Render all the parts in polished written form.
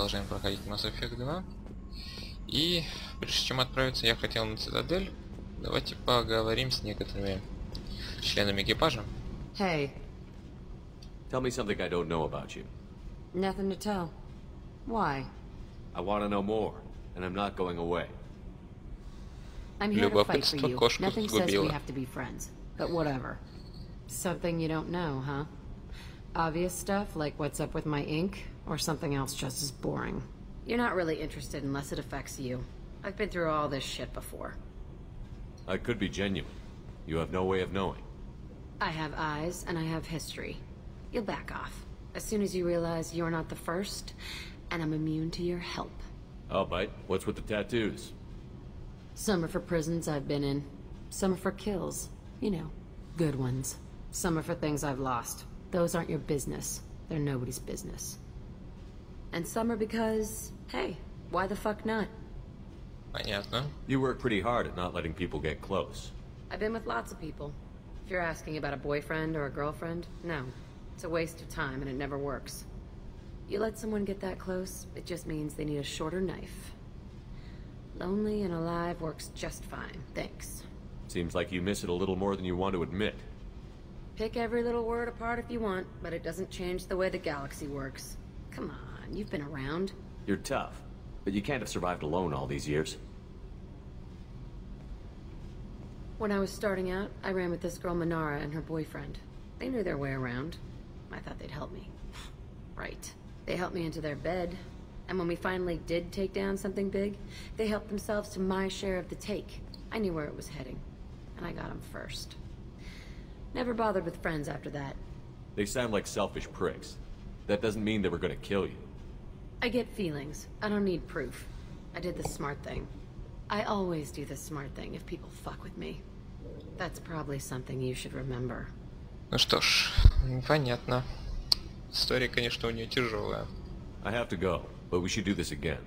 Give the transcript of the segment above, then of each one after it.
продолжаем проходить Mass Effect 2. И прежде чем отправиться, я хотел на Цитадель. Давайте поговорим с некоторыми членами экипажа. Hey. Tell me something I don't know about you. Nothing to tell. Why? I want to know more, and I'm not going away. I'm here to fight for Любопытство you. кошку Nothing says we сгубило. have to be friends. But whatever. Something you don't know, huh? Obvious stuff like what's up with my ink, or something else just as boring? You're not really interested unless it affects you. I've been through all this shit before. I could be genuine. You have no way of knowing. I have eyes, and I have history. You'll back off. As soon as you realize you're not the first, and I'm immune to your help. I'll bite. What's with the tattoos? Some are for prisons I've been in. Some are for kills. You know, good ones. Some are for things I've lost. Those aren't your business. They're nobody's business. And some are because, hey, why the fuck not? Понятно. You work pretty hard at not letting people get close. I've been with lots of people. If you're asking about a boyfriend or a girlfriend, no. It's a waste of time and it never works. You let someone get that close, it just means they need a shorter knife. Lonely and alive works just fine, thanks. Seems like you miss it a little more than you want to admit. Pick every little word apart if you want, but it doesn't change the way the galaxy works. Come on, you've been around. You're tough, but you can't have survived alone all these years. When I was starting out, I ran with this girl Minara and her boyfriend. They knew their way around. I thought they'd help me. Right. They helped me into their bed, and when we finally did take down something big, they helped themselves to my share of the take. I knew where it was heading, and I got them first. Never bothered with friends after that. They sound like selfish pricks. That doesn't mean they were gonna kill you. I get feelings. I don't need proof. I did the smart thing. I always do the smart thing if people fuck with me. That's probably something you should remember. Ну что ж, понятно. История, конечно, у нее тяжелая. I have to go, but we should do this again.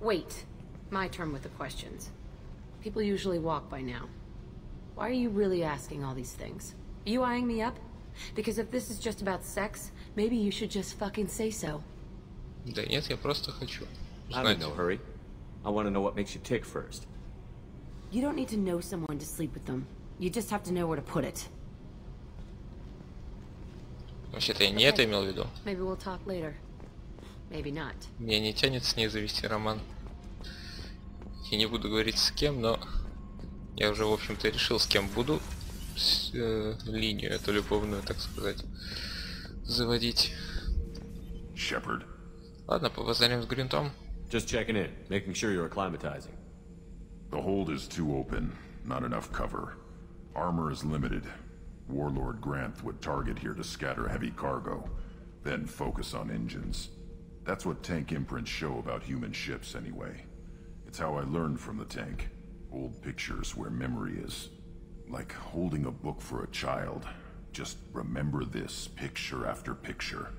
Wait. My turn with the questions. People usually walk by now. Why are you really asking all these things? Are you eyeing me up? Because if this is just about sex, maybe you should just fucking say so. Да нет, я просто хочу I'm in no hurry. I want to know what makes you tick first. You don't need to know someone to sleep with them. You just have to know where to put it. Вообще-то я не это имел в виду. Maybe we'll talk later. Maybe not. Мне не тянет с ней завести роман. Я не буду говорить с кем, но я уже, в общем-то, решил, с кем буду линию эту любовную, так сказать, заводить. Shepard. Ладно, побазарим с Гринтом. Just checking in, making sure you're acclimatizing. The hold is too open. Not enough cover. Armor is limited. Warlord Granth would target here to scatter heavy cargo, then focus on engines. That's what tank imprints show about human ships anyway. It's how I learned from the tank. Old pictures where memory is. Like holding a book for a child. Just remember this picture after picture.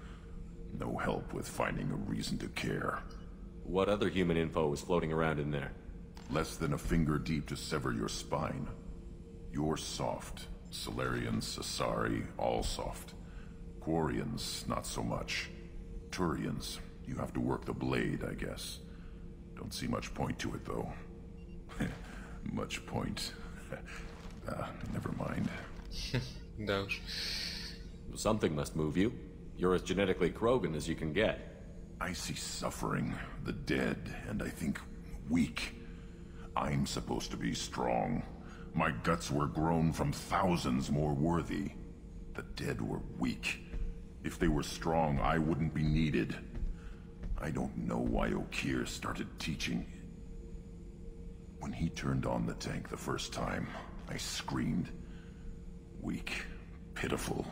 No help with finding a reason to care. What other human info was floating around in there? Less than a finger deep to sever your spine. You're soft. Solarians, Asari, all soft. Quarians, not so much. Turians, you have to work the blade, I guess. Don't see much point to it, though. Much point. Never mind. Да уж. Something must move you. You're as genetically Krogan as you can get. I see suffering, the dead, and I think weak. I'm supposed to be strong. My guts were grown from thousands more worthy. The dead were weak. If they were strong, I wouldn't be needed. I don't know why Okeer started teaching. When he turned on the tank the first time, I screamed. Weak, pitiful.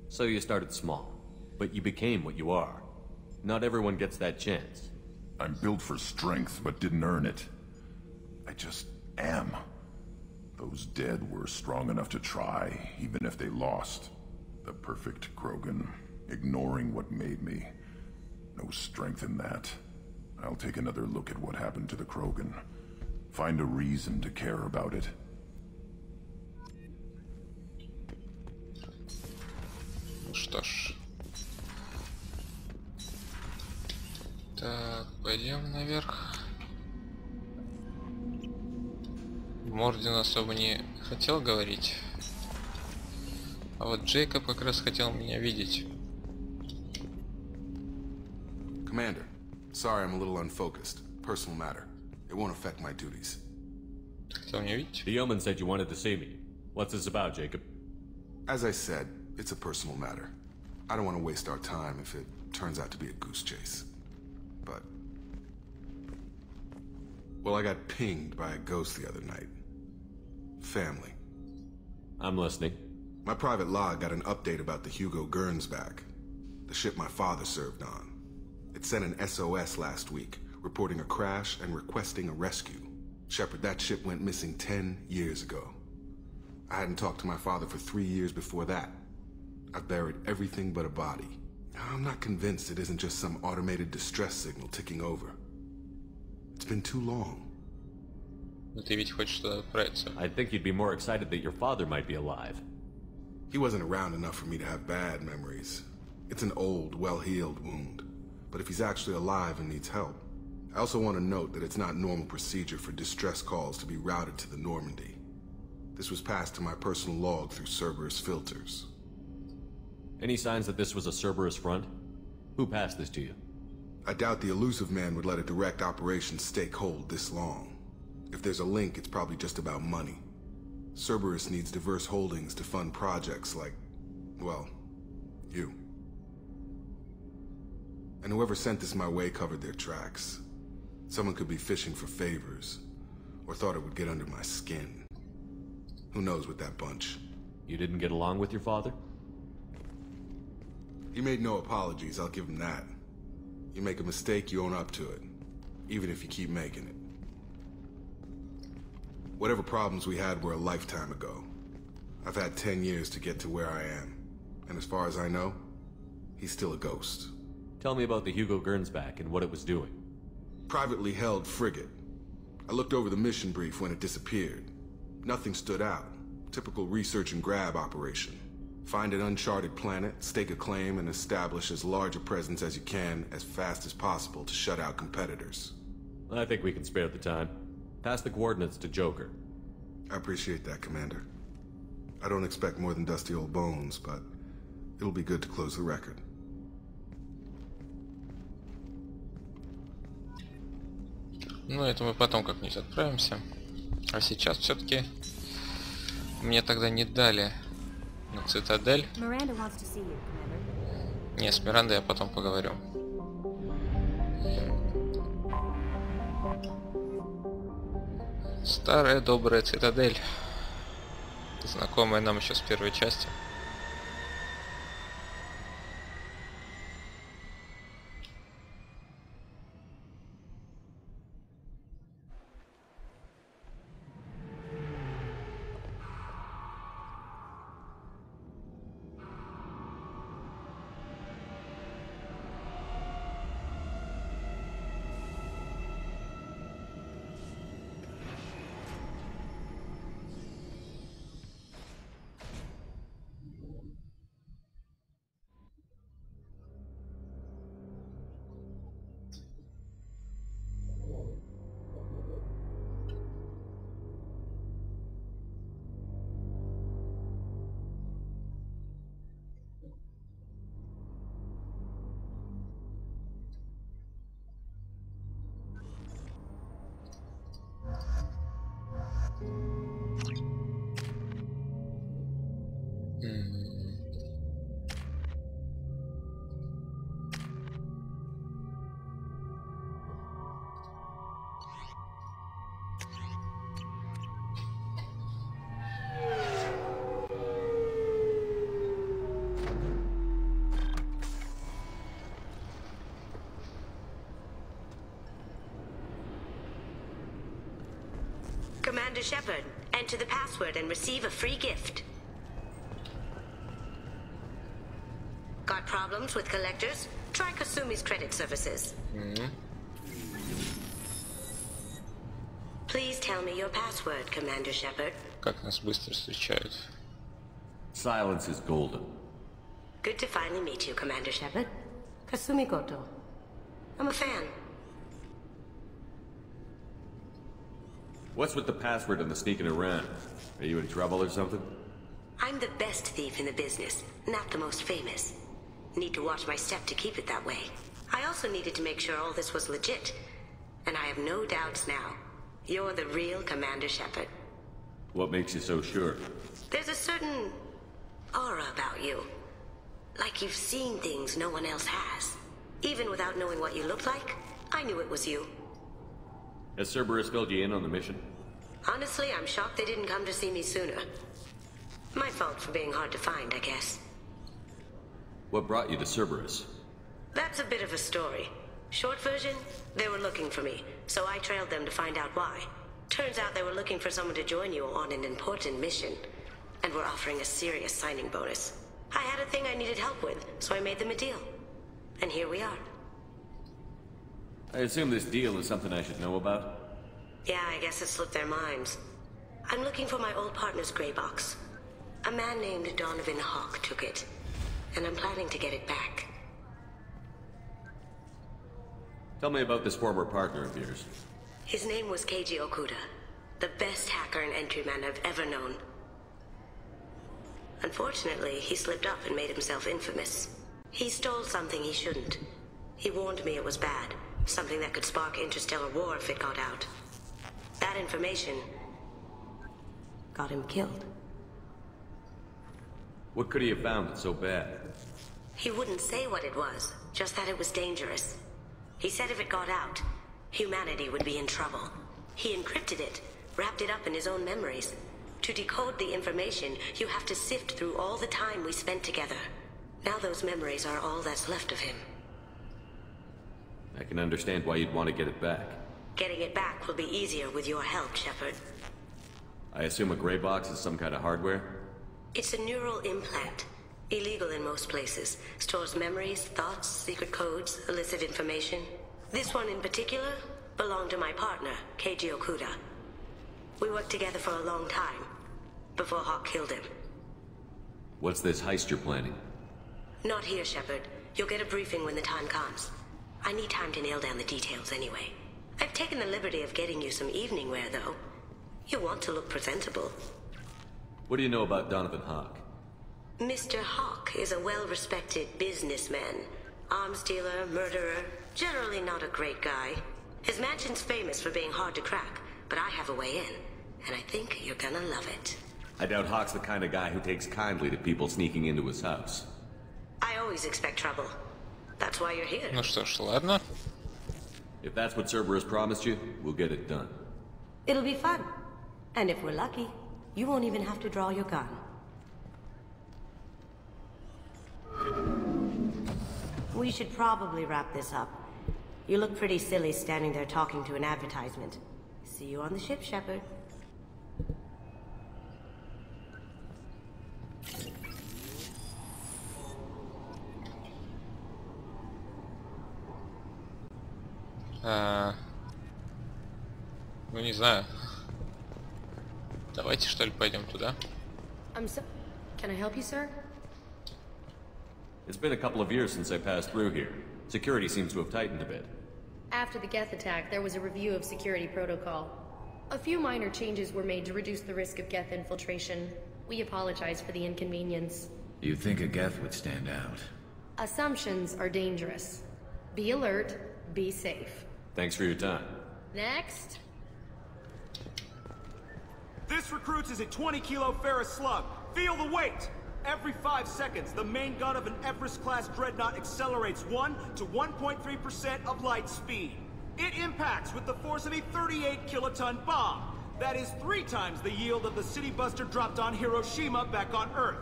So you started small, but you became what you are. Not everyone gets that chance. I'm built for strength, but didn't earn it. I just am. Those dead were strong enough to try, even if they lost. The perfect Krogan, ignoring what made me. No strength in that. I'll take another look at what happened to the Krogan. Find a reason to care about it. Ну что ж. Так, пойдем наверх. Мордин особо не хотел говорить. А вот Джейкоб как раз хотел меня видеть. Commander, sorry I'm a little unfocused. Personal matter. It won't affect my duties. Хотел меня видеть? The yeoman said you wanted to see me. What's this about, Jacob? As I said, it's a personal matter. I don't want to waste our time if it turns out to be a goose chase. But... well, I got pinged by a ghost the other night. Family. I'm listening. My private log got an update about the Hugo Gernsback, the ship my father served on. It sent an SOS last week, reporting a crash and requesting a rescue. Shepard, that ship went missing 10 years ago. I hadn't talked to my father for 3 years before that. I've buried everything but a body. I'm not convinced it isn't just some automated distress signal ticking over. It's been too long. Но ты ведь хочешь туда отправиться. I think you'd be more excited that your father might be alive. He wasn't around enough for me to have bad memories. It's an old, well-healed wound. But if he's actually alive and needs help, I also want to note that it's not normal procedure for distress calls to be routed to the Normandy. This was passed to my personal log through Cerberus filters. Any signs that this was a Cerberus front? Who passed this to you? I doubt the elusive man would let a direct operation stake hold this long. If there's a link, it's probably just about money. Cerberus needs diverse holdings to fund projects like, well, you. And whoever sent this my way covered their tracks. Someone could be fishing for favors, or thought it would get under my skin. Who knows with that bunch? You didn't get along with your father? He made no apologies, I'll give him that. You make a mistake, you own up to it, even if you keep making it. Whatever problems we had were a lifetime ago. I've had 10 years to get to where I am, and as far as I know, he's still a ghost. Tell me about the Hugo Gernsback and what it was doing. Privately held frigate. I looked over the mission brief when it disappeared. Nothing stood out. Typical research and grab operation. Find an uncharted planet, stake a claim, and establish as large a presence as you can as fast as possible to shut out competitors. I think we can spare the time. Pass the coordinates to Joker. I appreciate that, Commander. I don't expect more than dusty old bones, but it'll be good to close the record. Ну, это мы потом как-нибудь отправимся. А сейчас все-таки мне тогда не дали на Цитадель. Не, с Мирандой я потом поговорю. Старая добрая Цитадель. Знакомая нам еще с первой части. Commander Shepard, enter the password and receive a free gift. Got problems with collectors? Try Kasumi's credit services. Please tell me your password, Commander Shepard. Как нас быстро встречают. Silence is golden. Good to finally meet you, Commander Shepard. Kasumi Goto. I'm a fan. What's with the password and the sneaking around? Are you in trouble or something? I'm the best thief in the business, not the most famous. Need to watch my step to keep it that way. I also needed to make sure all this was legit. And I have no doubts now. You're the real Commander Shepard. What makes you so sure? There's a certain aura about you. Like you've seen things no one else has. Even without knowing what you looked like, I knew it was you. Has Cerberus filled you in on the mission? Honestly, I'm shocked they didn't come to see me sooner. My fault for being hard to find, I guess. What brought you to Cerberus? That's a bit of a story. Short version, they were looking for me, so I trailed them to find out why. Turns out they were looking for someone to join you on an important mission, and were offering a serious signing bonus. I had a thing I needed help with, so I made them a deal. And here we are. I assume this deal is something I should know about? Yeah, I guess it slipped their minds. I'm looking for my old partner's gray box. A man named Donovan Hawk took it, and I'm planning to get it back. Tell me about this former partner of yours. His name was Keiji Okuda, the best hacker and entryman I've ever known. Unfortunately, he slipped up and made himself infamous. He stole something he shouldn't. He warned me it was bad, something that could spark interstellar war if it got out. That information got him killed. What could he have found that's so bad? He wouldn't say what it was, just that it was dangerous. He said if it got out, humanity would be in trouble. He encrypted it, wrapped it up in his own memories. To decode the information, you have to sift through all the time we spent together. Now those memories are all that's left of him. I can understand why you'd want to get it back. Getting it back will be easier with your help, Shepard. I assume a gray box is some kind of hardware? It's a neural implant. Illegal in most places. Stores memories, thoughts, secret codes, illicit information. This one in particular belonged to my partner, Keiji Okuda. We worked together for a long time, before Hawk killed him. What's this heist you're planning? Not here, Shepard. You'll get a briefing when the time comes. I need time to nail down the details anyway. I've taken the liberty of getting you some evening wear, though. You want to look presentable. What do you know about Donovan Hawk? Mr. Hawk is a well-respected businessman. Arms dealer, murderer, generally not a great guy. His mansion's famous for being hard to crack, but I have a way in, and I think you're gonna love it. I doubt Hawk's the kind of guy who takes kindly to people sneaking into his house. I always expect trouble. That's why you're here. Ну что ж, ладно. If that's what Cerberus promised you, we'll get it done. It'll be fun. And if we're lucky, you won't even have to draw your gun. We should probably wrap this up. You look pretty silly standing there talking to an advertisement. See you on the ship, Shepard. Ну не знаю. Давайте что ли пойдем туда. Can I help you, sir? It's been a couple of years since I passed through here. Security seems to have tightened a bit. After the Geth attack, there was a review of security protocol. A few minor changes were made to reduce the risk of Geth infiltration. We apologize for the inconvenience. You'd think a Geth would stand out. Assumptions are dangerous. Be alert, be safe. Thanks for your time. Next. This recruits is a 20-kilo ferrous slug. Feel the weight! Every 5 seconds, the main gun of an Everest-class dreadnought accelerates 1 to 1.3% of light speed. It impacts with the force of a 38-kiloton bomb. That is 3 times the yield of the city buster dropped on Hiroshima back on Earth.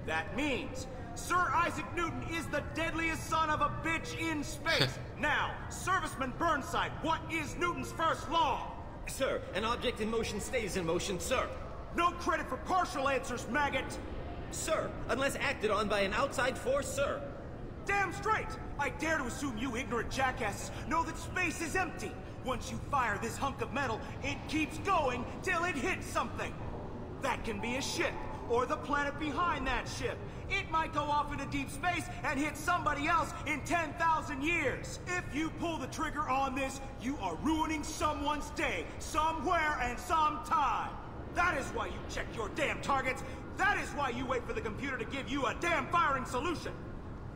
That means Sir Isaac Newton is the deadliest son of a bitch in space. Now, Serviceman Burnside, what is Newton's first law? Sir, an object in motion stays in motion, sir. No credit for partial answers, maggot! Sir, unless acted on by an outside force, sir. Damn straight! I dare to assume you ignorant jackasses know that space is empty. Once you fire this hunk of metal, it keeps going till it hits something. That can be a ship, or the planet behind that ship. It might go off into deep space and hit somebody else in 10,000 years. If you pull the trigger on this, you are ruining someone's day, somewhere and sometime. That is why you check your damn targets. That is why you wait for the computer to give you a damn firing solution.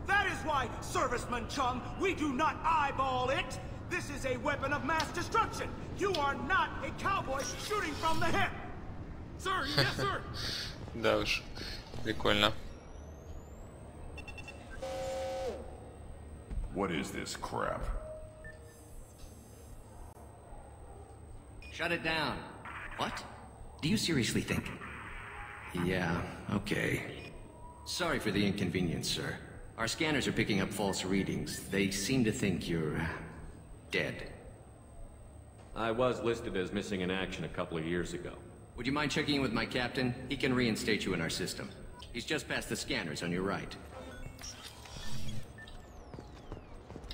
That is why, Serviceman Chung, we do not eyeball it. This is a weapon of mass destruction. You are not a cowboy shooting from the hip. Sir, yes, sir. Да уж, прикольно. What is this crap? Shut it down. What? Do you seriously think? Yeah, okay. Sorry for the inconvenience, sir. Our scanners are picking up false readings. They seem to think you're dead. I was listed as missing in action a couple of years ago. Would you mind checking in with my captain? He can reinstate you in our system. He's just past the scanners on your right.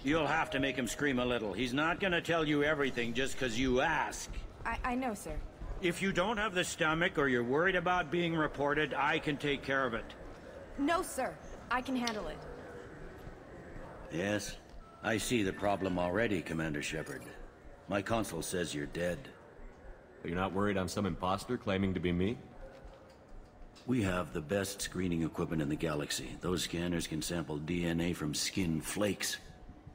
You'll have to make him scream a little. He's not gonna tell you everything just because you ask. I know, sir. If you don't have the stomach or you're worried about being reported, I can take care of it. No, sir. I can handle it. Yes? I see the problem already, Commander Shepard. My console says you're dead. But you're not worried I'm some imposter claiming to be me? We have the best screening equipment in the galaxy. Those scanners can sample DNA from skin flakes.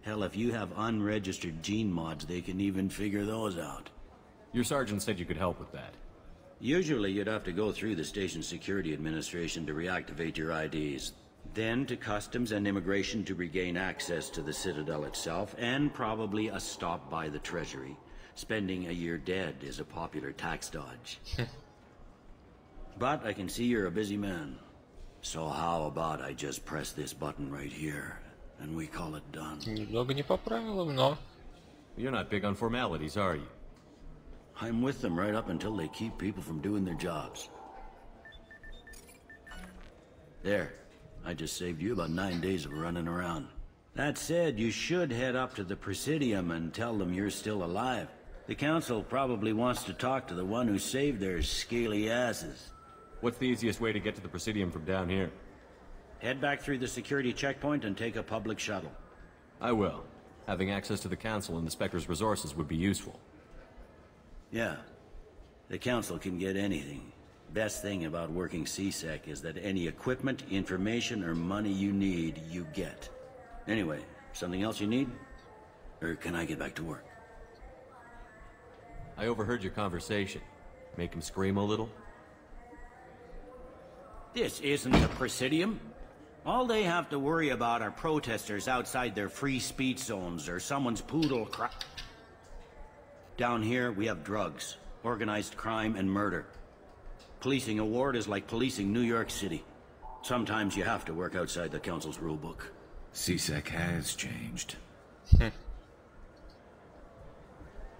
Hell, if you have unregistered gene mods, they can even figure those out. Your sergeant said you could help with that. Usually you'd have to go through the station security administration to reactivate your IDs. Then to customs and immigration to regain access to the Citadel itself, and probably a stop by the Treasury. Spending a year dead is a popular tax dodge. But I can see you're a busy man. So how about I just press this button right here, and we call it done? Немного не по правилам, но... You're not big on formalities, are you? I'm with them right up until they keep people from doing their jobs. There. I just saved you about 9 days of running around. That said, you should head up to the Presidium and tell them you're still alive. The Council probably wants to talk to the one who saved their scaly asses. What's the easiest way to get to the Presidium from down here? Head back through the security checkpoint and take a public shuttle. I will. Having access to the Council and the Spectre's resources would be useful. Yeah. The Council can get anything. Best thing about working CSEC is that any equipment, information, or money you need, you get. Anyway, something else you need? Or can I get back to work? I overheard your conversation. Make him scream a little? This isn't the Presidium. All they have to worry about are protesters outside their free speech zones or someone's poodle Down here, we have drugs, organized crime, and murder. Policing a ward is like policing New York City. Sometimes you have to work outside the Council's rulebook. CSEC has changed.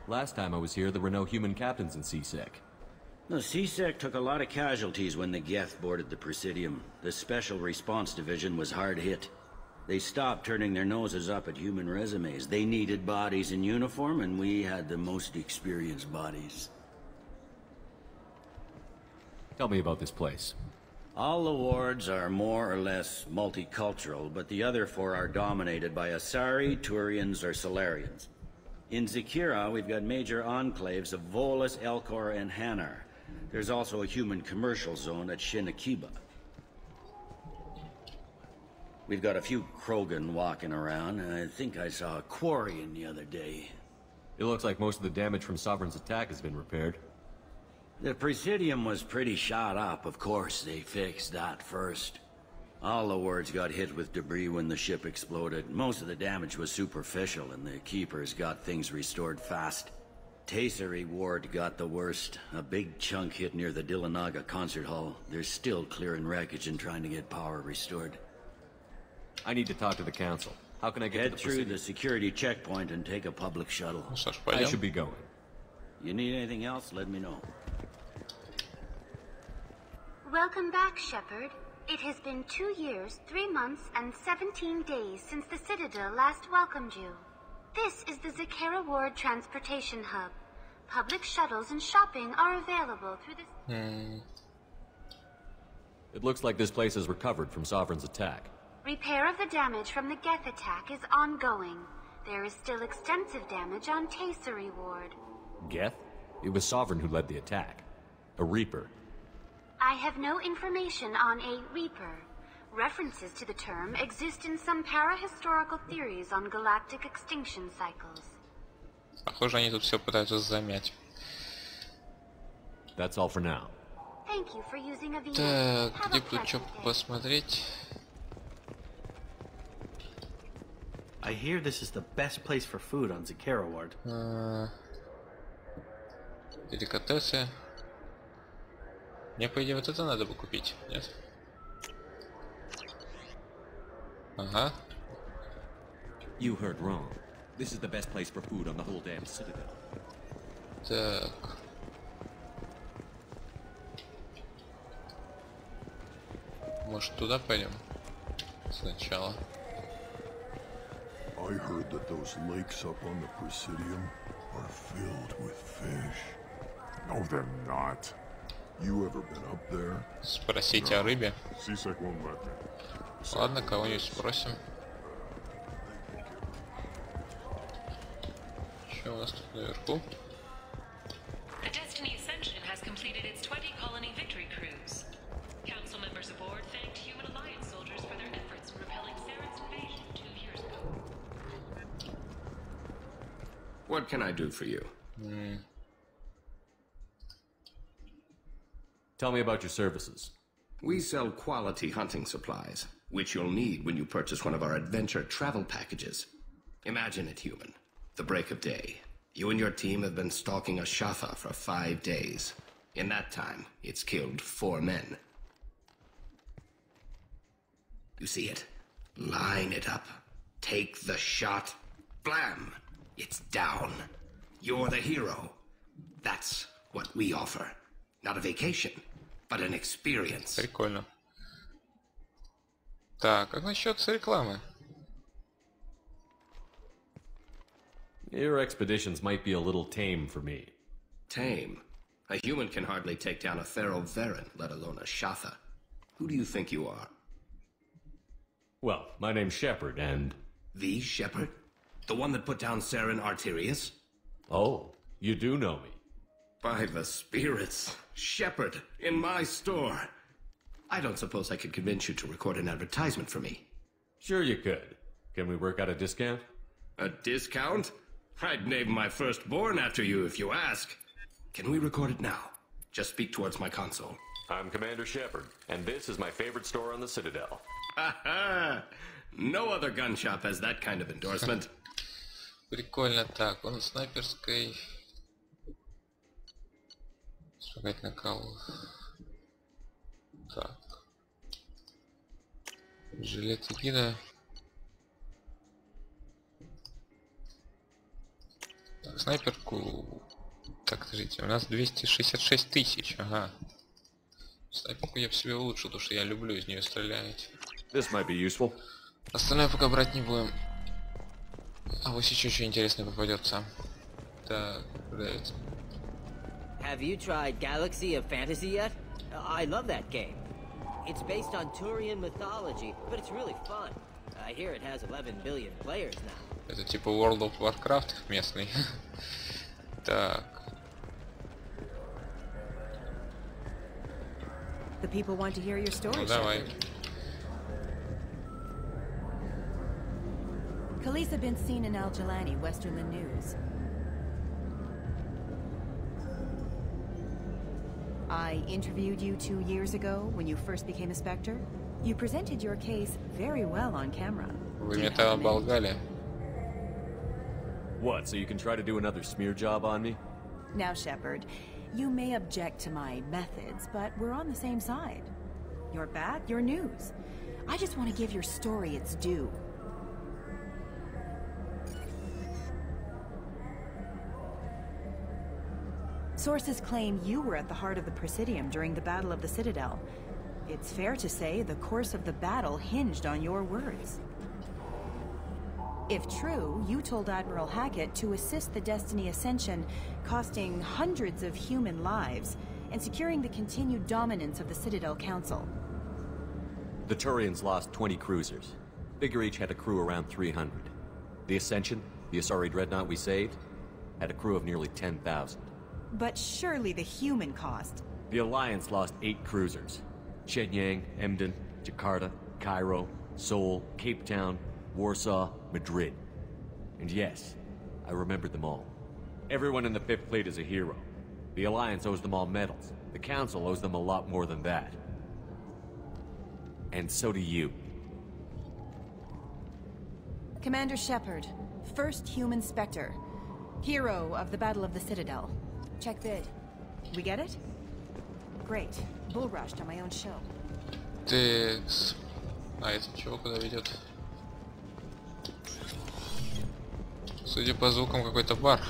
Last time I was here, there were no human captains in CSEC. The CSEC took a lot of casualties when the Geth boarded the Presidium. The Special Response Division was hard hit. They stopped turning their noses up at human resumes. They needed bodies in uniform, and we had the most experienced bodies. Tell me about this place. All the wards are more or less multicultural, but the other four are dominated by Asari, Turians, or Solarians. In Zakira, we've got major enclaves of Volus, Elcor, and Hanar. There's also a human commercial zone at Shinakiba. We've got a few Krogan walking around, and I think I saw a Quarian the other day. It looks like most of the damage from Sovereign's attack has been repaired. The Presidium was pretty shot up, of course. They fixed that first. All the wards got hit with debris when the ship exploded. Most of the damage was superficial, and the Keepers got things restored fast. Tasery ward got the worst. A big chunk hit near the Dillanaga concert hall. They're still clearing wreckage and trying to get power restored. I need to talk to the Council. How can I get to the through Presidium? the security checkpoint and take a public shuttle. I should be going. You need anything else, let me know. Welcome back, Shepard. It has been 2 years, 3 months, and 17 days since the Citadel last welcomed you. This is the Zakera Ward Transportation Hub. Public shuttles and shopping are available through this... It looks like this place is recovered from Sovereign's attack. Repair of the damage from the Geth attack is ongoing. There is still extensive damage on Tasery Ward. Geth? It was Sovereign who led the attack. A Reaper. I have no information on a Reaper. References to the term exist in some parahistorical theories on galactic extinction cycles. Похоже, они тут все пытаются замять. That's all for now. Thank you for using a VN. Так, где бы тут что посмотреть? I hear this is the best place for food on Zakera Ward. Деликатесы. Мне, по идее, вот это надо бы купить, нет? Ага. You heard wrong. This is the best place for food on the whole damn Citadel. Так. Может, tуда пойдем? Сначала. I heard that those lakes up on the Presidium are filled with fish. No, they're not. You ever been up there? Спросите о рыбе. Seasick won't let me. Ладно, кого-нибудь спросим. Что у нас тут наверху? The Destiny Ascension has completed its 20-colony victory cruise. Council members aboard thanked Human Alliance soldiers for their efforts in repelling Saren's invasion 2 years ago. What can I do for you? Tell me about your services. We sell quality hunting supplies, which you'll need when you purchase one of our adventure travel packages. Imagine it, human. The break of day. You and your team have been stalking a Shafa for 5 days. In that time, it's killed 4 men. You see it? Line it up. Take the shot. Blam! It's down. You're the hero. That's what we offer. Not a vacation, but an experience. Прикольно. Так, как насчет рекламы? Your expeditions might be a little tame for me. Tame? A human can hardly take down a Pharaoh Varen, let alone a Shatha. Who do you think you are? Well, my name's Shepard, and... The Shepard? The one that put down Saren Arterius? Oh, you do know me. By the spirits. Shepard, in my store. I don't suppose I could convince you to record an advertisement for me. Sure you could. Can we work out a discount? A discount? I'd name my firstborn after you if you ask. Can we record it now? Just speak towards my console. I'm Commander Shepard, and this is my favorite store on the Citadel. Ha ha! No other gun shop has that kind of endorsement. Прикольно. Так, он снайперской. Стрелять на кого? Так. Жилет гида. Так, снайперку. Так, скажите, у нас 266 тысяч, ага. Снайперку я бы себе улучшил, потому что я люблю из нее стрелять. This might be useful. Остальное пока брать не будем. А вот еще что интересное попадется. Так, блять. Have you tried Galaxy of Fantasy yet? I love that game. It's based on Turian mythology, but it's really fun. I hear it has 11 billion players now. Это типа World of Warcraft местный. Так. The people want to hear your story. Ну давай. Khaleesa been seen in Al Jalani, Westerland News. I interviewed you 2 years ago when you first became a Spectre. You presented your case very well on camera. Вы меня оболгали. What, so you can try to do another smear job on me? Now, Shepard, you may object to my methods, but we're on the same side. You're back, you're news. I just want to give your story its due. Sources claim you were at the heart of the Presidium during the Battle of the Citadel. It's fair to say the course of the battle hinged on your words. If true, you told Admiral Hackett to assist the Destiny Ascension, costing hundreds of human lives, and securing the continued dominance of the Citadel Council. The Turians lost 20 cruisers. Figure each had a crew around 300. The Ascension, the Asari dreadnought we saved, had a crew of nearly 10,000. But surely the human cost. The Alliance lost 8 cruisers. Shenyang, Emden, Jakarta, Cairo, Seoul, Cape Town, Warsaw, Madrid. And yes, I remembered them all. Everyone in the 5th Fleet is a hero. The Alliance owes them all medals. The Council owes them a lot more than that. And so do you. Commander Shepard, first human Spectre. Hero of the Battle of the Citadel. Check vid. We get it? Great. Bull rushed on my own show. Текс. А это чего куда ведет? Судя по звукам, какой-то бар.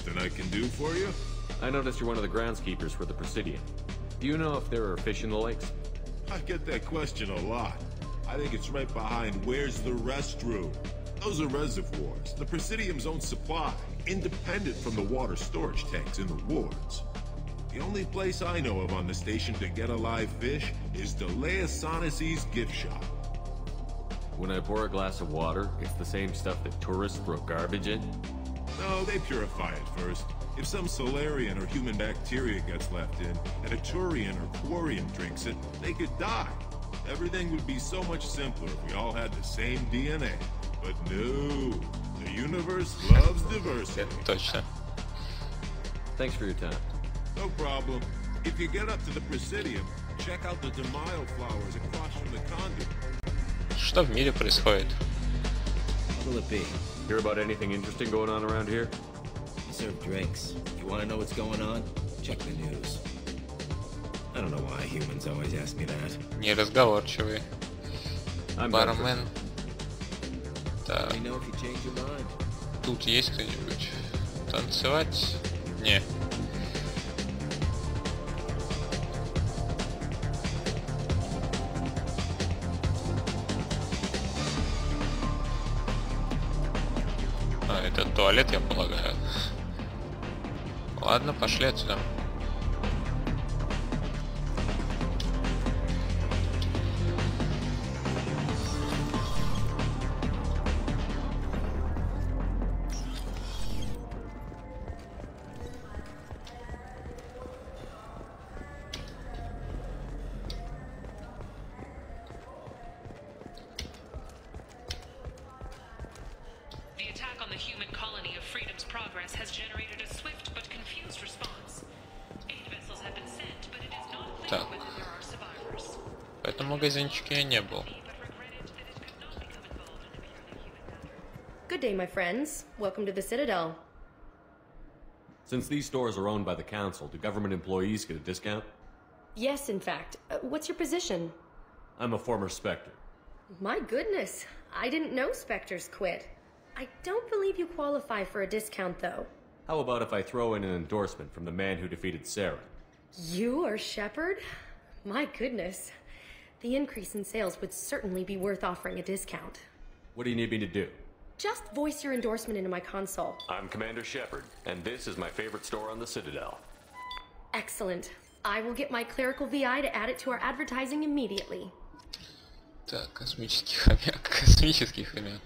Something I can do for you? I noticed you're one of the groundskeepers for the Presidium. Do you know if there are fish in the lakes? I get that question a lot. I think it's right behind where's the restroom. Those are reservoirs, the Presidium's own supply, independent from the water storage tanks in the wards. The only place I know of on the station to get a live fish is Delea Sonesi's gift shop. When I pour a glass of water, it's the same stuff that tourists throw garbage in? No, they purify it first. If some Solarian or human bacteria gets left in, and a Turian or Quarian drinks it, they could die. Everything would be so much simpler if we all had the same DNA. But no, the universe loves diversity. Точно. Thanks for your time. No problem. If you get up to the Presidium, check out the Demaio flowers across from the conduit. Что в мире происходит? What'll it be? Hear about anything interesting going on around here? I serve drinks. You want to know what's going on? Check the news. I don't know why humans always ask me that. Неразговорчивый. Бармен. Так. I know if you change your mind. Тут есть кто-нибудь? Танцевать? Не. А, это туалет, я полагаю. Ладно, пошли отсюда. Так. В этом магазинчике я не был. Good day, my friends. Welcome to the Citadel. Since these stores are owned by the Council, do government employees get a discount? Yes, in fact. What's your position? I'm a former Spectre. My goodness. I didn't know Spectres quit. I don't believe you qualify for a discount, though. How about if I throw in an endorsement from the man who defeated Sarah? You are Shepard? My goodness. The increase in sales would certainly be worth offering a discount. What do you need me to do? Just voice your endorsement into my console. I'm Commander Shepard, and this is my favorite store on the Citadel. Excellent. I will get my clerical VI to add it to our advertising immediately. Так, космический хомяк, космический хомяк.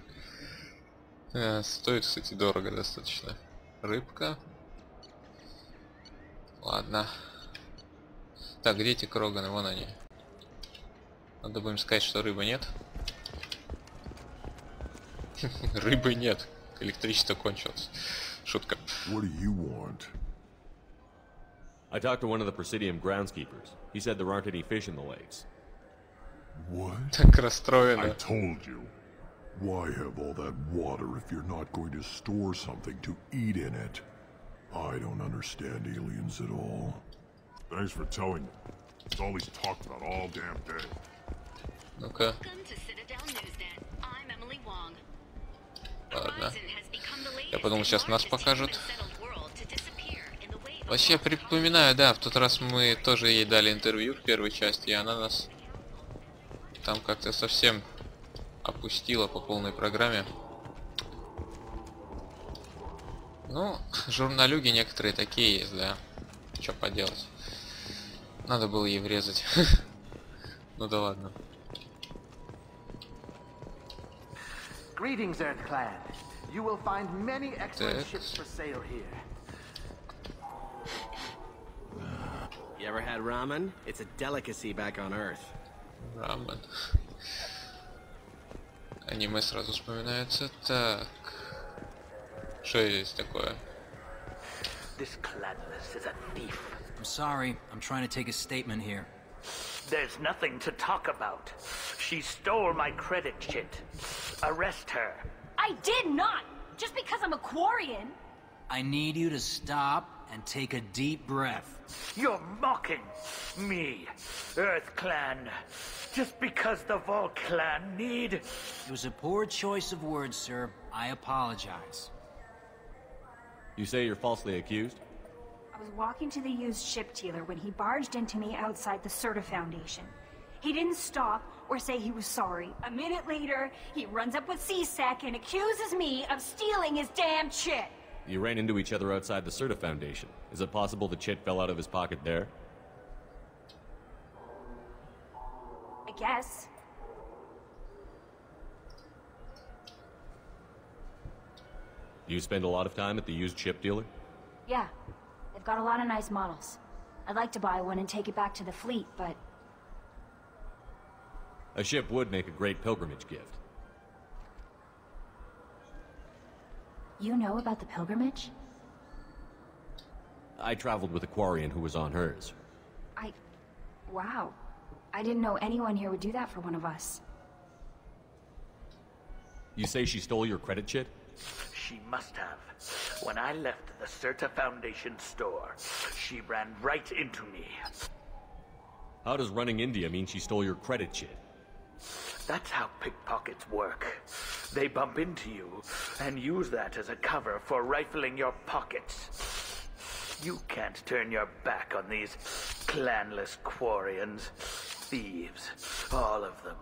Стоит, кстати, дорого достаточно. Рыбка. Ладно. Так, где эти кроганы? Вон они. Надо будем сказать, что рыбы нет. Рыбы нет. Электричество кончилось. Шутка. What do you want? I talked to one of the Presidium groundskeepers. He said there aren't any fish in the lakes. What? Так расстроено. I told you. Why have all that water if you're not going to store something to eat in it? I don't understand aliens at all. Thanks for telling me. It's all he's talked about all damn day. Ну-ка. Welcome to Citadel Newsnet. I'm Emily Wong. Ладно. Я подумал, сейчас нас покажут. Вообще, припоминаю, да, в тот раз мы тоже ей дали интервью в первой части, и она нас там как-то совсем опустила по полной программе. Ну, журналюги некоторые такие есть, да. Что поделать. Надо было ей врезать. Ну да ладно. Greetings, Earth Clan. You will find many excellent ships for sale here. You ever had ramen? It's a delicacy back on Earth. Рамен. Аниме сразу вспоминается. Так. Что здесь такое? This clanless is a thief. I'm sorry. I'm trying to take a statement here. There's nothing to talk about. She stole my credit chit. Arrest her. I did not! Just because I'm a Quarian! I need you to stop and take a deep breath. You're mocking me, Earth Clan. Just because the Vol Clan need... It was a poor choice of words, sir. I apologize. You say you're falsely accused? I was walking to the used ship dealer when he barged into me outside the Serta Foundation. He didn't stop or say he was sorry. A minute later, he runs up with C-Sec and accuses me of stealing his damn chit. You ran into each other outside the Serta Foundation. Is it possible the chit fell out of his pocket there? I guess. Do you spend a lot of time at the used ship dealer? Yeah. They've got a lot of nice models. I'd like to buy one and take it back to the fleet, but... A ship would make a great pilgrimage gift. You know about the pilgrimage? I traveled with a Quarian who was on hers. Wow. I didn't know anyone here would do that for one of us. You say she stole your credit chit? She must have. When I left the Serta Foundation store, she ran right into me. How does running India mean she stole your credit chit? That's how pickpockets work. They bump into you and use that as a cover for rifling your pockets. You can't turn your back on these clanless Quarians. Thieves, all of them.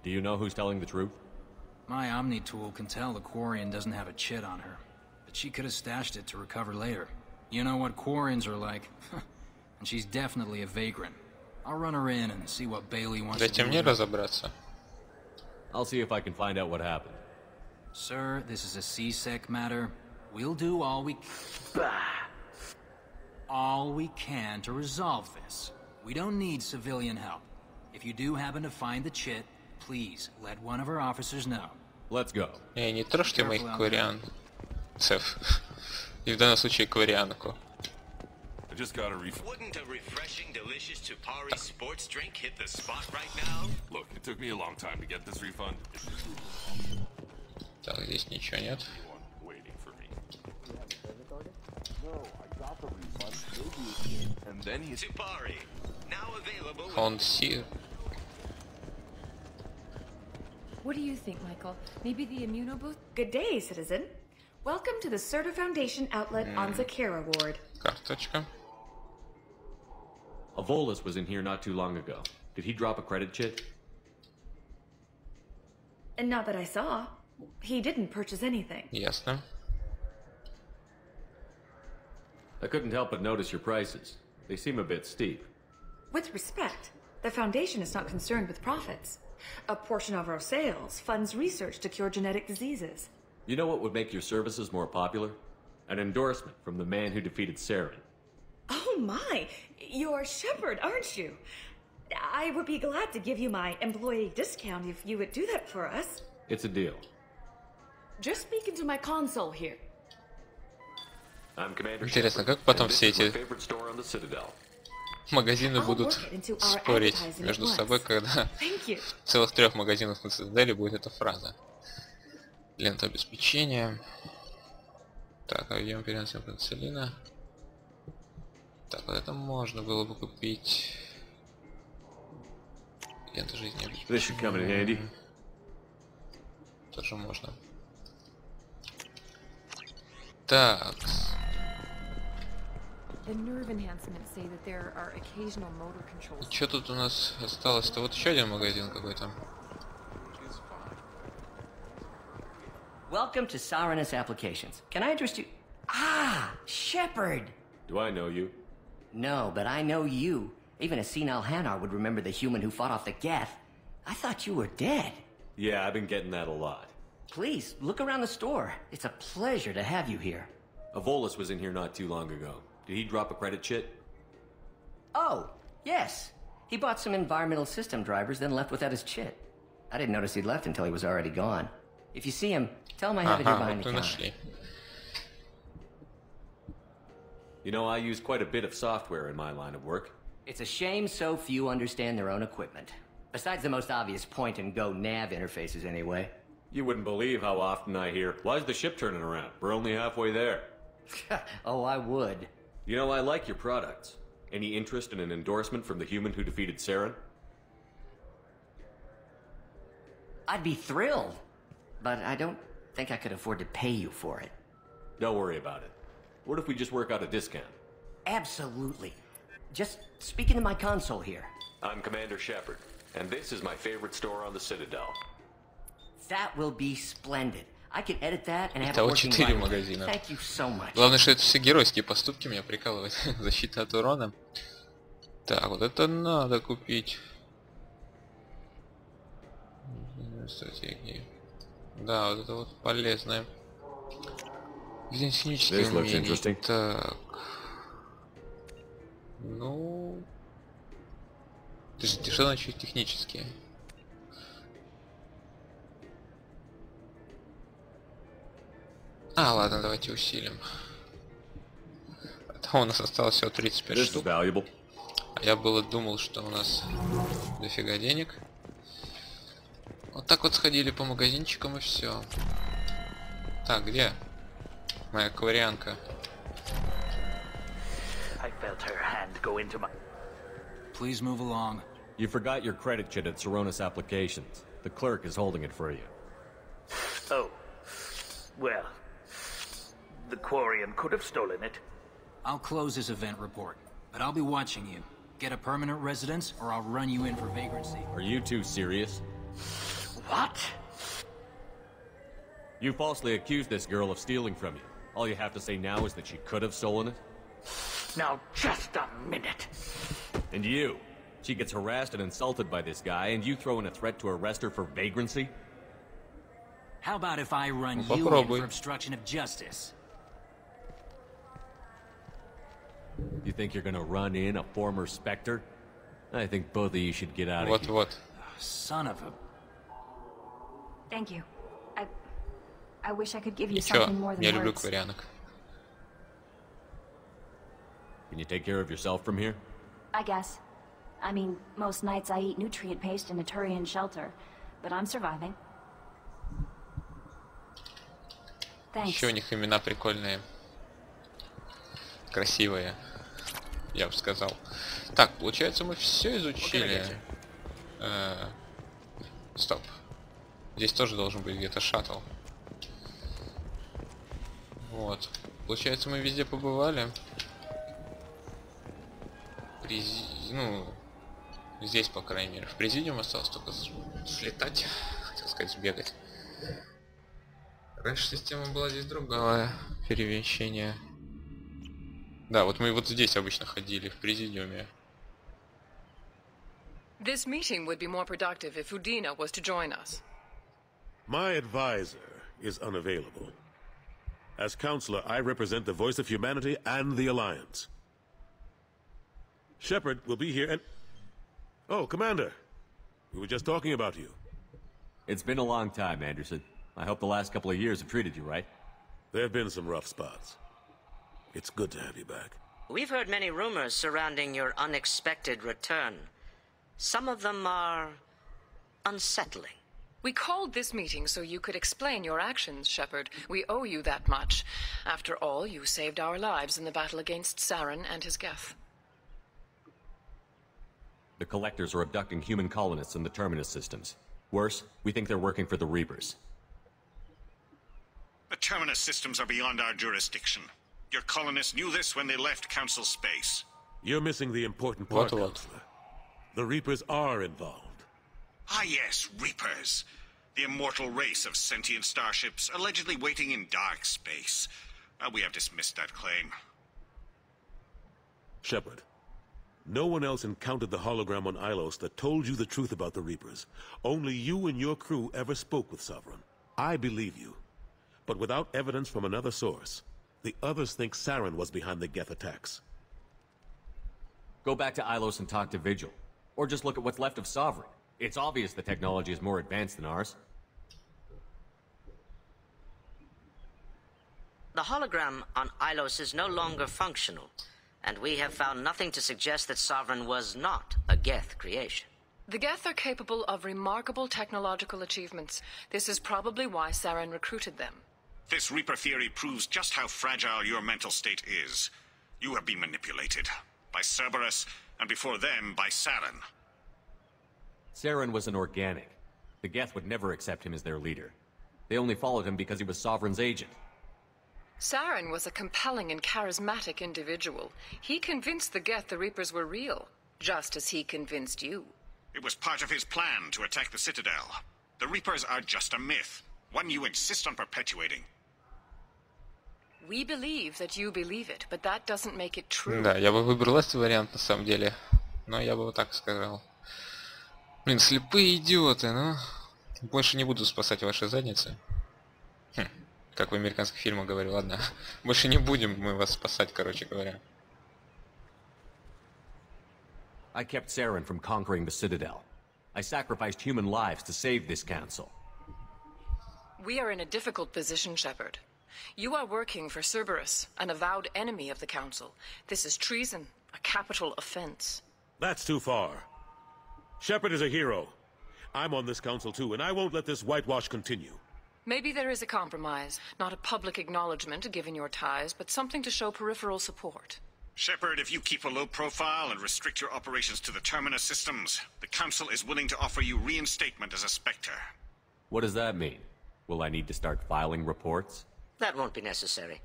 Do you know who's telling the truth? My Omni tool can tell the Quarian doesn't have a chit on her, but she could have stashed it to recover later. You know what Quarians are like, and she's definitely a vagrant. I'll run her in and see what Bailey wants to do. Дайте мне разобраться. I'll see if I can find out what happened. Sir, this is a C-Sec matter. We'll do all we can to resolve this. We don't need civilian help. If you do happen to find the chit, please let one of our officers know. Let's go. Не трожьте моих кварианцев. И в данном случае кварианку. I just got a Wouldn't a refreshing, delicious Tupari sports drink hit the spot right now? Look, it took me a long time to get this refund. Так, здесь ничего нет. And then he's Tupari, now available. Он си. What do you think, Michael? Maybe the immuno booth? Good day, citizen. Welcome to the Serta Foundation outlet on Zakera Ward. Карточка. Avolis was in here not too long ago. Did he drop a credit chit? And not that I saw. He didn't purchase anything. Ясно. I couldn't help but notice your prices. They seem a bit steep. With respect, the Foundation is not concerned with profits. A portion of our sales funds research to cure genetic diseases. You know what would make your services more popular? An endorsement from the man who defeated Saren. Oh my! You're Shepard, aren't you? I would be glad to give you my employee discount if you would do that for us. It's a deal. Just speak into my console here. Интересно, как потом все эти магазины будут спорить между собой, когда в целых 3 магазинах на Цитадели будет эта фраза. Лента обеспечения. Так, объем переносим пенициллина. Так, вот это можно было бы купить. Лента жизни обеспечения. Тоже можно. Так. Что тут у нас осталось-то? Вот еще один магазин какой-то. Welcome to Sarenus Applications. Can I address you? Ah, Shepard! Do I know you? No, but I know you. Even a senile Hanar would remember the human who fought off the Geth. I thought you were dead. Yeah, I've been getting that a lot. Please, look around the store. It's a pleasure to have you here. Avolis was in here not too long ago. Did he drop a credit chit? Oh, yes. He bought some environmental system drivers, then left without his chit. I didn't notice he'd left until he was already gone. If you see him, tell him I have it here behind the counter. You know, I use quite a bit of software in my line of work. It's a shame so few understand their own equipment. Besides the most obvious point-and-go nav interfaces, anyway. You wouldn't believe how often I hear, "Why's the ship turning around? We're only halfway there." Oh, I would. You know, I like your products. Any interest in an endorsement from the human who defeated Saren? I'd be thrilled. But I don't think I could afford to pay you for it. Don't worry about it. What if we just work out a discount? Absolutely. Just speak into my console here. I'm Commander Shepard, and this is my favorite store on the Citadel. That will be splendid. I can edit that and have it Итого working 4 right away. магазина. Thank you so much. Главное, что это все геройские поступки, меня прикалывает. Защита от урона. Так, вот это надо купить. Стратегии. Да, вот это вот полезное. Генетические умения. Так. Ну... Что значит технические? А, ладно, давайте усилим. Там у нас осталось всего 35 штук. А я было думал, что у нас дофига денег. Вот так вот сходили по магазинчикам и все. Так, где моя ковырянка? I felt her hand go into my... Please move along. You forgot your credit chit at Sarenus Applications. The clerk is holding it for you. Oh. Well, the Quarian could have stolen it. I'll close this event report, but I'll be watching you. Get a permanent residence, or I'll run you in for vagrancy. Are you two serious? What? You falsely accused this girl of stealing from you. All you have to say now is that she could have stolen it? Now, just a minute. And you? She gets harassed and insulted by this guy, and you throw in a threat to arrest her for vagrancy? How about if I run you in for obstruction of justice? You think you're gonna run in a former Spectre? I think both of you should get out of here. Вот-вот. Son of a... Thank you. I wish I could give you Ничего, something more than я люблю words. ковырянок. Can you take care of yourself from here? I guess. I mean, most nights I eat nutrient paste in a Turian shelter, but I'm surviving. Thanks. Еще у них имена прикольные. Красивые, я бы сказал. Так, получается, мы все изучили. Стоп. Здесь тоже должен быть где-то шаттл. Вот. Получается, мы везде побывали. Ну, здесь, по крайней мере. В президиум осталось только слетать. Хотел сказать, сбегать. Раньше система была здесь другая. Перемещение. Да, вот мы вот здесь обычно ходили, в президиуме. This meeting would be more productive if Udina was to join us. My advisor is unavailable. As counselor, I represent the voice of humanity and the Alliance. Shepard will be here and... Oh, Commander. We were just talking about you. It's been a long time, Anderson. I hope the last couple of years have treated you right. There have been some rough spots. It's good to have you back. We've heard many rumors surrounding your unexpected return. Some of them are unsettling. We called this meeting so you could explain your actions, Shepard. We owe you that much. After all, you saved our lives in the battle against Saren and his Geth. The Collectors are abducting human colonists in the Terminus systems. Worse, we think they're working for the Reapers. The Terminus systems are beyond our jurisdiction. Your colonists knew this when they left Council space. You're missing the important part, Counselor. The Reapers are involved. Ah yes, Reapers. The immortal race of sentient starships allegedly waiting in dark space. We have dismissed that claim. Shepard, no one else encountered the hologram on Ilos that told you the truth about the Reapers. Only you and your crew ever spoke with Sovereign. I believe you. But without evidence from another source, the others think Saren was behind the Geth attacks. Go back to Ilos and talk to Vigil. Or just look at what's left of Sovereign. It's obvious the technology is more advanced than ours. The hologram on Ilos is no longer functional, and we have found nothing to suggest that Sovereign was not a Geth creation. The Geth are capable of remarkable technological achievements. This is probably why Saren recruited them. This Reaper theory proves just how fragile your mental state is. You have been manipulated. By Cerberus, and before them, by Saren. Saren was an organic. The Geth would never accept him as their leader. They only followed him because he was Sovereign's agent. Saren was a compelling and charismatic individual. He convinced the Geth the Reapers were real, just as he convinced you. It was part of his plan to attack the Citadel. The Reapers are just a myth, one you insist on perpetuating. We believe that you believe it, but that doesn't make it true. Да, я бы выбрал этот вариант на самом деле, но я бы вот так сказал. Блин, слепые идиоты, ну. Больше не буду спасать ваши задницы. Как в американских фильмах говорю, ладно. Больше не будем мы вас спасать, короче говоря. I kept Saren from conquering the Citadel. I sacrificed human lives to save this council. We are in a difficult position, Shepard. You are working for Cerberus, an avowed enemy of the Council. This is treason, a capital offense. That's too far. Shepard is a hero. I'm on this council too, and I won't let this whitewash continue. Maybe there is a compromise, not a public acknowledgement given your ties, but something to show peripheral support. Shepard, if you keep a low profile and restrict your operations to the Terminus systems, the Council is willing to offer you reinstatement as a Spectre. What does that mean? Will I need to start filing reports? That won't be necessary.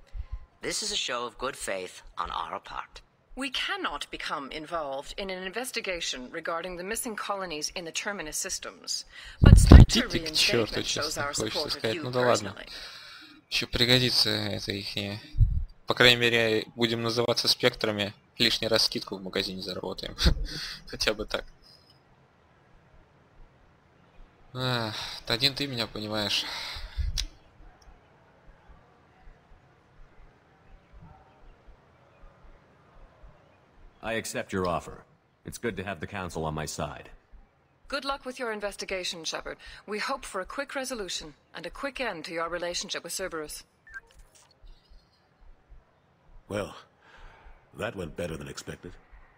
This is a show of good faith on our part. We cannot become involved in an investigation regarding the missing colonies in the Terminus systems, but Spectre reinstatement shows our support of you personally. Еще пригодится это ихнее. По крайней мере, будем называться спектрами. Лишний раз скидку в магазине заработаем. Хотя бы так. Один ты меня понимаешь. I accept your offer. It's good to have the Council on my side. Good luck with your investigation, Shepard. We hope for a quick resolution and a quick end to your relationship with Cerberus. Well, that went better than expected.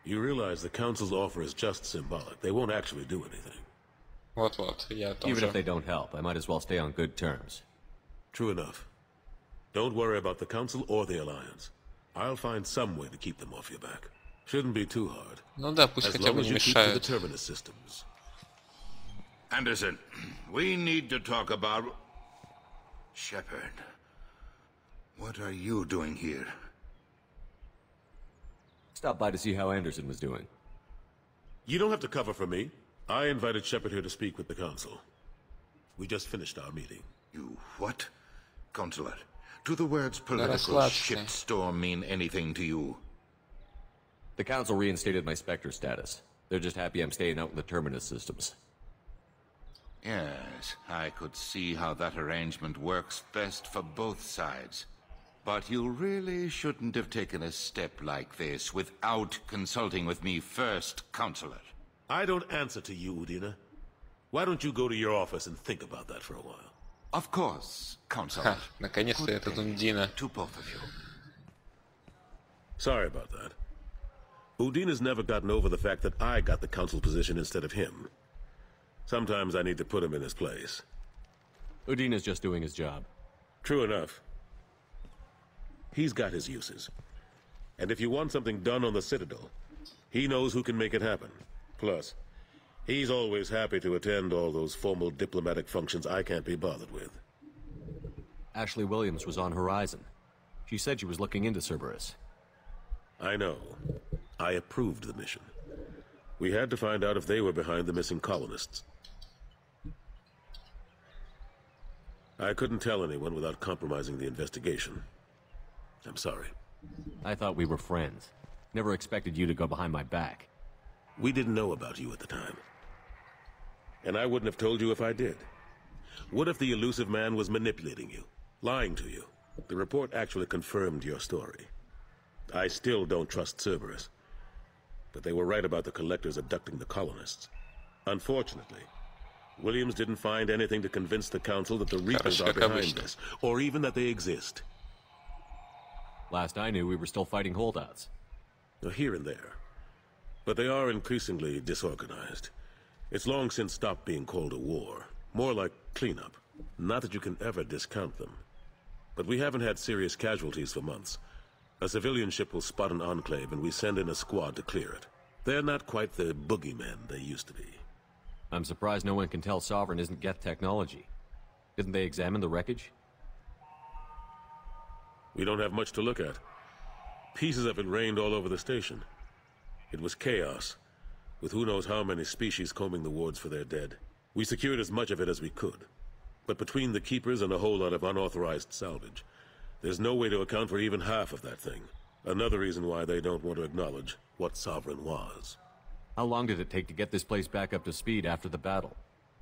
You realize the Council's offer is just symbolic. They won't actually do anything. Вот-вот, я тоже. Even if they don't help, I might as well stay on good terms. True enough. Don't worry about the Council or the Alliance. I'll find some way to keep them off your back. Shouldn't be too hard. Ну да, пусть хотя бы не мешают. The Terminus systems. Anderson, we need to talk about... Shepard, what are you doing here? Stopped by to see how Anderson was doing. You don't have to cover for me. I invited Shepard here to speak with the Council. We just finished our meeting. You what? Consular, do the words political shitstorm mean anything to you? The Council reinstated my Spectre status. They're just happy I'm staying out in the Terminus systems. Yes, I could see how that arrangement works best for both sides. But you really shouldn't have taken a step like this without consulting with me first, Counselor. I don't answer to you, Udina. Why don't you go to your office and think about that for a while? Of course, Counselor. Наконец-то этот Удина. To both of you. Sorry about that. Udina's never gotten over the fact that I got the Council position instead of him. Sometimes I need to put him in his place. Udina's just doing his job. True enough. He's got his uses. And if you want something done on the Citadel, he knows who can make it happen. Plus, he's always happy to attend all those formal diplomatic functions I can't be bothered with. Ashley Williams was on Horizon. She said she was looking into Cerberus. I know. I approved the mission. We had to find out if they were behind the missing colonists. I couldn't tell anyone without compromising the investigation. I'm sorry. I thought we were friends. Never expected you to go behind my back. We didn't know about you at the time. And I wouldn't have told you if I did. What if the elusive man was manipulating you, lying to you? The report actually confirmed your story. I still don't trust Cerberus. But they were right about the collectors abducting the colonists. Unfortunately, Williams didn't find anything to convince the Council that the Reapers are behind this, or even that they exist. Last I knew, we were still fighting holdouts. Here and there. But they are increasingly disorganized. It's long since stopped being called a war. More like cleanup. Not that you can ever discount them. But we haven't had serious casualties for months. A civilian ship will spot an enclave and we send in a squad to clear it. They're not quite the boogeymen they used to be. I'm surprised no one can tell Sovereign isn't Geth technology. Didn't they examine the wreckage? We don't have much to look at. Pieces of it rained all over the station. It was chaos, with who knows how many species combing the wards for their dead. We secured as much of it as we could. But between the Keepers and a whole lot of unauthorized salvage, there's no way to account for even half of that thing. Another reason why they don't want to acknowledge what Sovereign was. How long did it take to get this place back up to speed after the battle?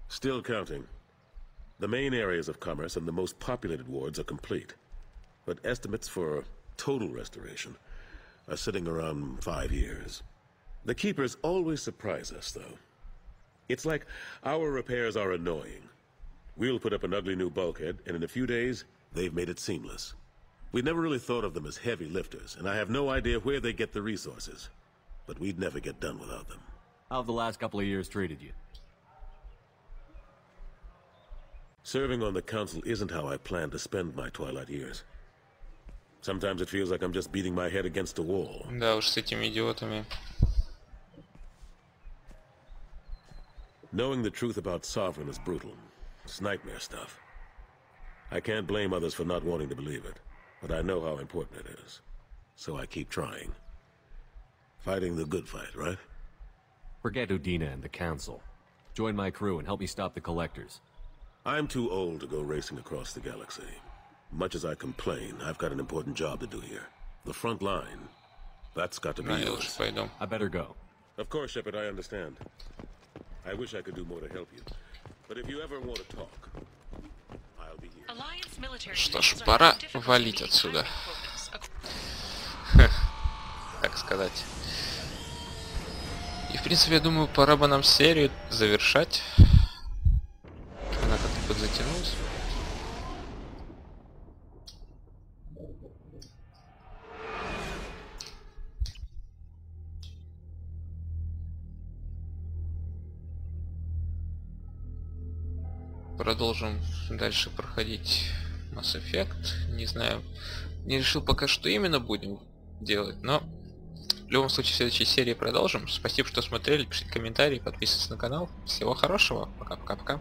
Still counting. The main areas of commerce and the most populated wards are complete. But estimates for total restoration are sitting around 5 years. The Keepers always surprise us, though. It's like our repairs are annoying. We'll put up an ugly new bulkhead, and in a few days, they've made it seamless. We never really thought of them as heavy lifters, and I have no idea where they get the resources. But we'd never get done without them. How have the last couple of years treated you? Serving on the Council isn't how I plan to spend my twilight years. Sometimes it feels like I'm just beating my head against a wall. Да уж, с этими идиотами. Knowing the truth about Sovereign is brutal. It's nightmare stuff. I can't blame others for not wanting to believe it, but I know how important it is. So I keep trying. Fighting the good fight, right? Forget Udina and the Council. Join my crew and help me stop the Collectors. I'm too old to go racing across the galaxy. Much as I complain, I've got an important job to do here. The front line. That's got to be yours. I better go. Of course, Shepard, I understand. I wish I could do more to help you. But if you ever want to talk, I'll be here. Что ж, пора валить отсюда. Так сказать. И в принципе, я думаю, пора бы нам серию завершать. Она как-то подзатянулась. Продолжим дальше проходить Mass Effect. Не знаю, не решил пока, что именно будем делать, но в любом случае в следующей серии продолжим. Спасибо, что смотрели, пишите комментарии, подписывайтесь на канал. Всего хорошего, пока-пока-пока.